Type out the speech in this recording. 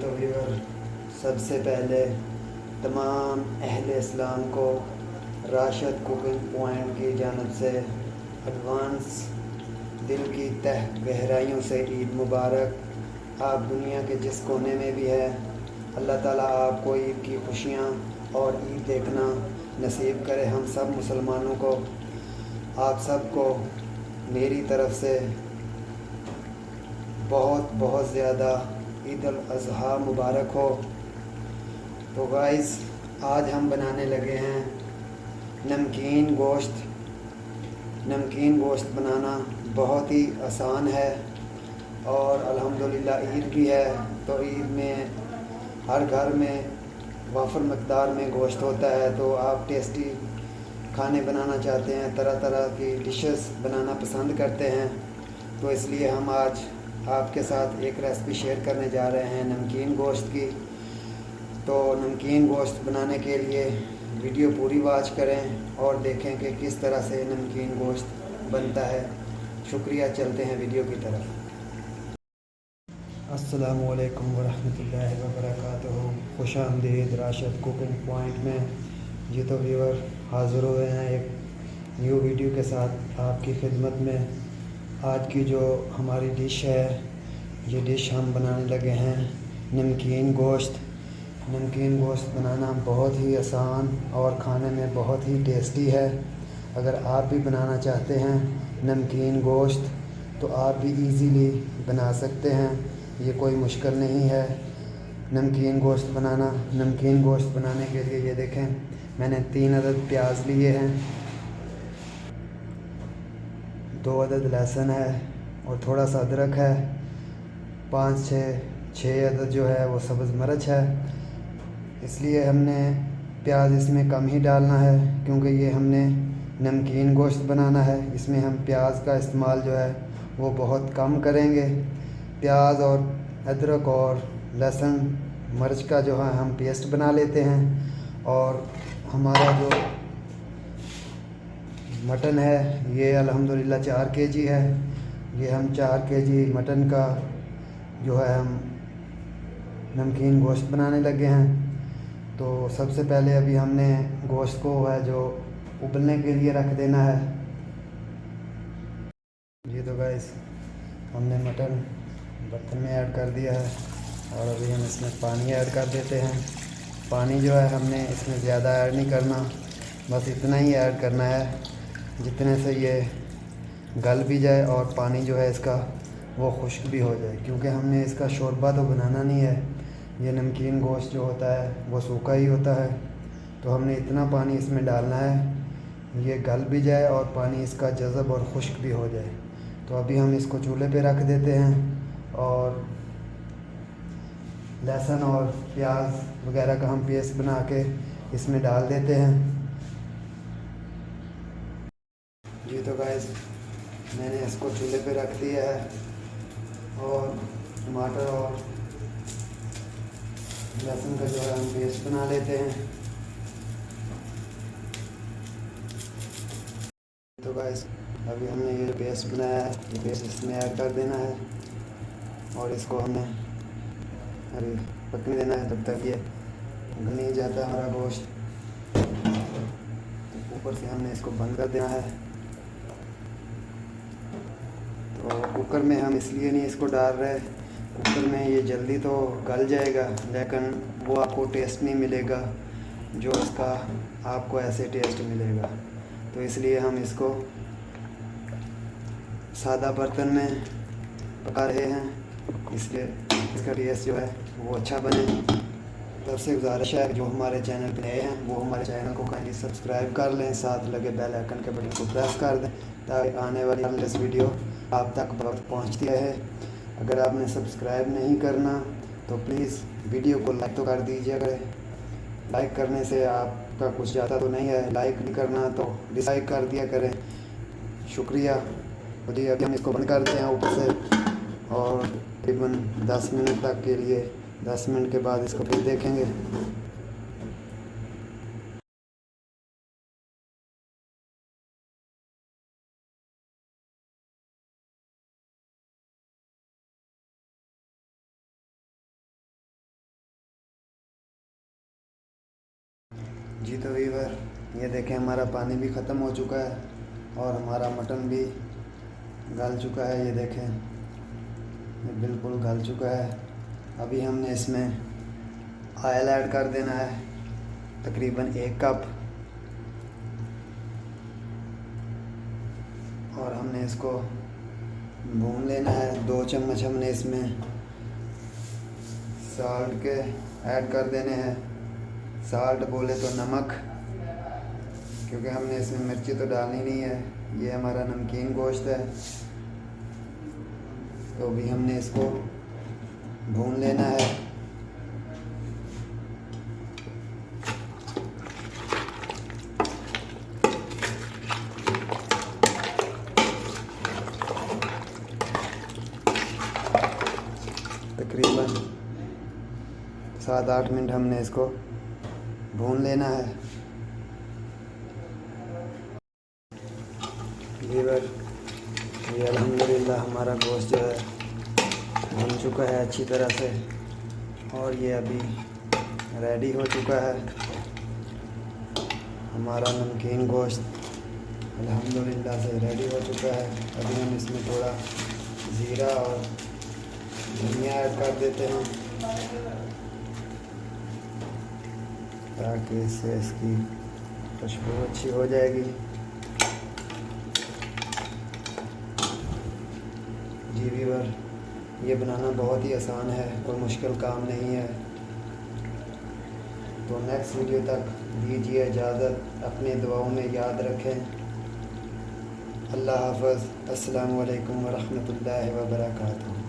तो व्यूअर, सबसे पहले तमाम अहले इस्लाम को राशिद कुकिंग पॉइंट की जानिब से एडवांस दिल की तह गहराइयों से ईद मुबारक। आप दुनिया के जिस कोने में भी है, अल्लाह ताला आपको ईद की खुशियाँ और ईद देखना नसीब करे। हम सब मुसलमानों को, आप सबको मेरी तरफ़ से बहुत बहुत ज़्यादा ईद अल अज़हा मुबारक हो। तो गाइस, आज हम बनाने लगे हैं नमकीन गोश्त। नमकीन गोश्त बनाना बहुत ही आसान है और अल्हम्दुलिल्लाह ईद भी है, तो ईद में हर घर में वाफर मकदार में गोश्त होता है। तो आप टेस्टी खाने बनाना चाहते हैं, तरह तरह की डिशेस बनाना पसंद करते हैं, तो इसलिए हम आज आपके साथ एक रेसिपी शेयर करने जा रहे हैं नमकीन गोश्त की। तो नमकीन गोश्त बनाने के लिए वीडियो पूरी वॉच करें और देखें कि किस तरह से नमकीन गोश्त बनता है। शुक्रिया, चलते हैं वीडियो की तरफ। अस्सलामु अलैकुम वरहमतुल्लाहि वबरकातुहू। खुशामदीद राशिद कुकिंग पॉइंट में। जी तो व्यूअर, हाज़िर हुए हैं एक न्यू वीडियो के साथ आपकी खिदमत में। आज की जो हमारी डिश है, ये डिश हम बनाने लगे हैं नमकीन गोश्त। नमकीन गोश्त बनाना बहुत ही आसान और खाने में बहुत ही टेस्टी है। अगर आप भी बनाना चाहते हैं नमकीन गोश्त, तो आप भी इजीली बना सकते हैं, ये कोई मुश्किल नहीं है नमकीन गोश्त बनाना। नमकीन गोश्त बनाने के लिए ये देखें, मैंने 3 अदद प्याज लिए हैं, 2 अदद लहसुन है और थोड़ा सा अदरक है, 5-6 अदद जो है वो सब्ज़ मिर्च है। इसलिए हमने प्याज इसमें कम ही डालना है, क्योंकि ये हमने नमकीन गोश्त बनाना है। इसमें हम प्याज का इस्तेमाल जो है वो बहुत कम करेंगे। प्याज और अदरक और लहसुन मिर्च का जो है हम पेस्ट बना लेते हैं। और हमारा जो मटन है ये अल्हम्दुलिल्लाह 4 केजी है। ये हम 4 केजी मटन का जो है हम नमकीन गोश्त बनाने लगे हैं। तो सबसे पहले अभी हमने गोश्त को है जो उबलने के लिए रख देना है। ये तो गाइस, हमने मटन बर्तन में ऐड कर दिया है और अभी हम इसमें पानी ऐड कर देते हैं। पानी जो है हमने इसमें ज़्यादा ऐड नहीं करना, बस इतना ही ऐड करना है जितने से ये गल भी जाए और पानी जो है इसका वो खुश्क भी हो जाए, क्योंकि हमने इसका शोरबा तो बनाना नहीं है। ये नमकीन गोश्त जो होता है वो सूखा ही होता है, तो हमने इतना पानी इसमें डालना है ये गल भी जाए और पानी इसका जज़ब और खुश्क भी हो जाए। तो अभी हम इसको चूल्हे पे रख देते हैं और लहसुन और प्याज वगैरह का हम पेस्ट बना के इसमें डाल देते हैं। जी तो गाइस, मैंने इसको चूल्हे पे रख दिया है और टमाटर और लहसुन का जो है हम पेस्ट बना लेते हैं। तो गाइस, अभी हमने ये पेस्ट बनाया है, ये पेस्ट इसमें ऐड कर देना है और इसको हमने अभी पकने देना है जब तक ये गल नहीं जाता हमारा गोश्त। तो ऊपर से हमने इसको बंद कर देना है। तो कुकर में हम इसलिए नहीं इसको डाल रहे, कुकर में ये जल्दी तो गल जाएगा, लेकिन वो आपको टेस्ट नहीं मिलेगा जो इसका आपको ऐसे टेस्ट मिलेगा। तो इसलिए हम इसको सादा बर्तन में पका रहे हैं, इसलिए इसका टेस्ट जो है वो अच्छा बने। तब से गुजारिश है जो हमारे चैनल पे नए हैं वो हमारे चैनल को काइंडली सब्सक्राइब कर लें, साथ लगे बेल आइकन के बटन को प्रेस कर दें ताकि आने वाली लेटेस्ट वीडियो आप तक पहुंचती रहे। अगर आपने सब्सक्राइब नहीं करना तो प्लीज़ वीडियो को लाइक तो कर दीजिए करें। लाइक करने से आपका कुछ जाता तो नहीं है, लाइक नहीं करना तो डिसलाइक कर दिया करें। शुक्रिया। तो जी, अभी हम इसको बंद करते हैं ऊपर से और तकरीबन 10 मिनट तक के लिए, 10 मिनट के बाद इसको फिर देखेंगे। जी तो वीवर, ये देखें हमारा पानी भी ख़त्म हो चुका है और हमारा मटन भी गल चुका है। ये देखें, ये बिल्कुल गल चुका है। अभी हमने इसमें ऑयल ऐड कर देना है, तकरीबन 1 कप, और हमने इसको भून लेना है। 2 चम्मच हमने इसमें साल्ट के ऐड कर देने हैं। साल्ट बोले तो नमक, क्योंकि हमने इसमें मिर्ची तो डालनी नहीं है। ये हमारा नमकीन गोश्त है, तो अभी हमने इसको भून लेना है। तकरीबन 7-8 मिनट हमने इसको भून लेना है। वीवर, ये अल्हम्दुलिल्लाह हमारा गोश्त जो है भून चुका है अच्छी तरह से, और ये अभी रेडी हो चुका है हमारा नमकीन गोश्त। अल्हम्दुलिल्लाह से रेडी हो चुका है। अभी हम इसमें थोड़ा ज़ीरा और धनिया ऐड कर देते हैं, ताकि इससे इसकी खुशबू अच्छी हो जाएगी। जी व्यूअर, ये बनाना बहुत ही आसान है, कोई मुश्किल काम नहीं है। तो नेक्स्ट वीडियो तक दीजिए इजाज़त, अपने दुआओं में याद रखें। अल्लाह हाफ़िज़। अस्सलामु अलैकुम व रहमतुल्लाहि व बरकातुहू।